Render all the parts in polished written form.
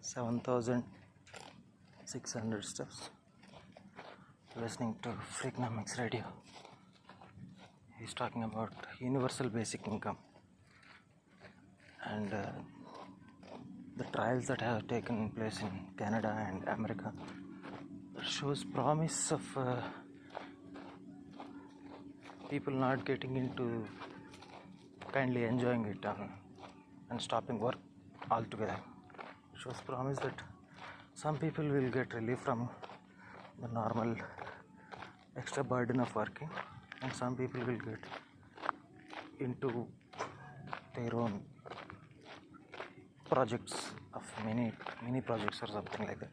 7,600 steps, listening to Freakonomics radio. He's talking about universal basic income and the trials that have taken place in Canada and America. That shows promise of people not getting into kindly enjoying it and stopping work altogether. It shows promise that some people will get relief from the normal extra burden of working, and some people will get into their own projects of mini projects or something like that.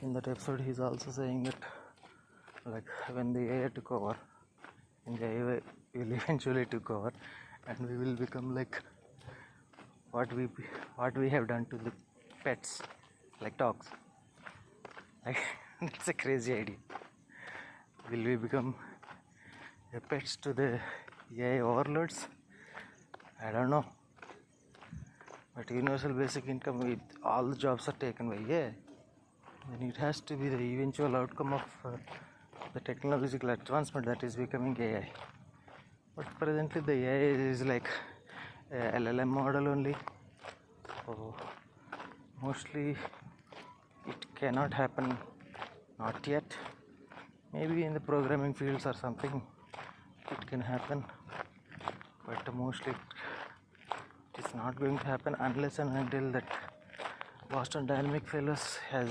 In that episode, he's also saying that like when the AI took over, and the AI will eventually took over, and we will become like what we have done to the pets, like dogs. Like it's a crazy idea. Will we become pets to the AI overlords? I don't know. But universal basic income, with all the jobs are taken by AI, then it has to be the eventual outcome of the technological advancement that is becoming AI. But presently the AI is like a LLM model only, so mostly it cannot happen, not yet. Maybe in the programming fields or something it can happen, but mostly it is not going to happen unless and until that Boston Dynamic fellows has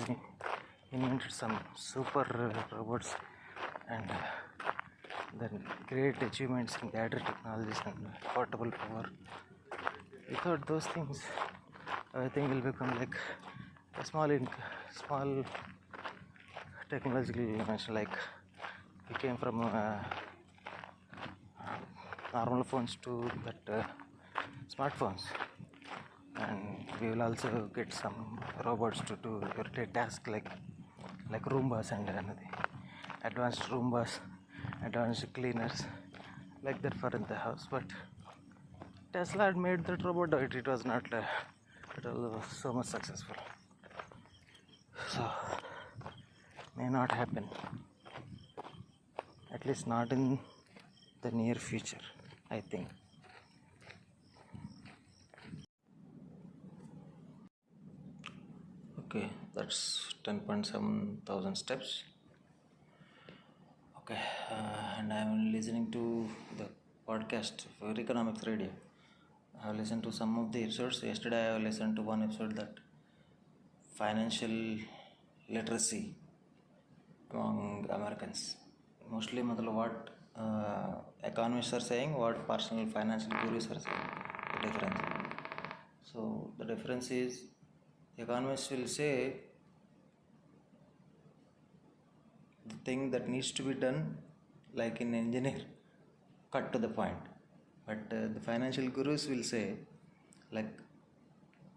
invented some super robots and then great achievements in gather technologies and portable power. Without those things, everything will become like a small technological invention. Like we came from normal phones to that smartphones, and we will also get some robots to do everyday tasks like Roombas and advanced Roombas, advanced cleaners, like that for in the house. But Tesla had made that robot, it was not so much successful, so may not happen, at least not in the near future, I think. Okay, that's 10.7 thousand steps. Okay, and I'm listening to the podcast for Economics Radio. I have listened to some of the episodes. Yesterday I listened to one episode that financial literacy among Americans. Mostly what economists are saying, what personal financial gurus are saying, the difference. So the difference is, the economists will say the thing that needs to be done, like in engineer, cut to the point. But the financial gurus will say, like,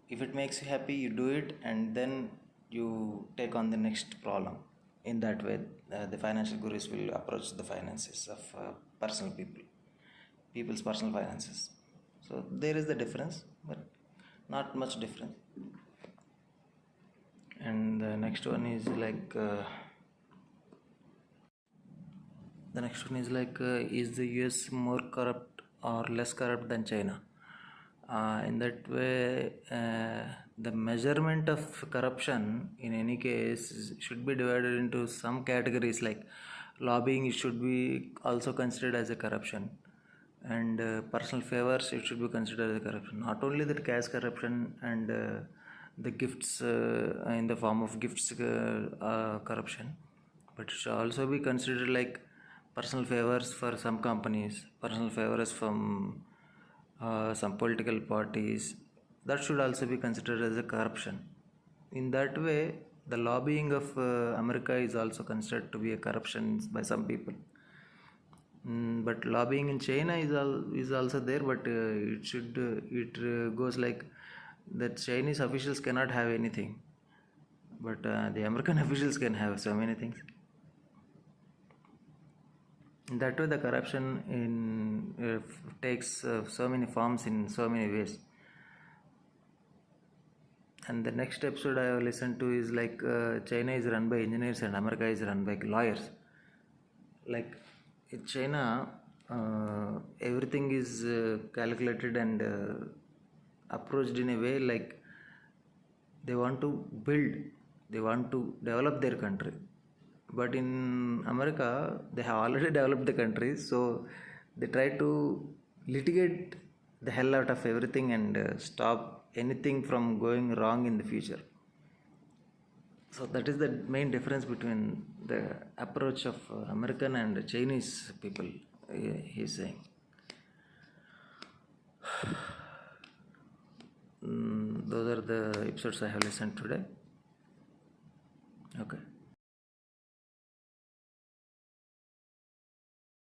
if it makes you happy, you do it, and then you take on the next problem. In that way, the financial gurus will approach the finances of people's personal finances. So there is the difference, but not much difference. And the next one is like is the US more corrupt or less corrupt than China? In that way, the measurement of corruption in any case should be divided into some categories, like lobbying should be also considered as a corruption, and personal favors, it should be considered as a corruption. Not only that cash corruption and the gifts in the form of gifts corruption, but it should also be considered like personal favors for some companies, personal favors from some political parties. That should also be considered as a corruption. In that way, the lobbying of America is also considered to be a corruption by some people. But lobbying in China is also there, but it goes like that Chinese officials cannot have anything, but the American officials can have so many things. In that way, the corruption takes so many forms in so many ways. And the next episode I have listened to is like China is run by engineers and America is run by lawyers. Like in China, everything is calculated and approached in a way like they want to build, they want to develop their country. But in America, they have already developed the country, so they try to litigate the hell out of everything and stop anything from going wrong in the future. So that is the main difference between the approach of American and Chinese people, he is saying. Those are the episodes I have listened today. Okay.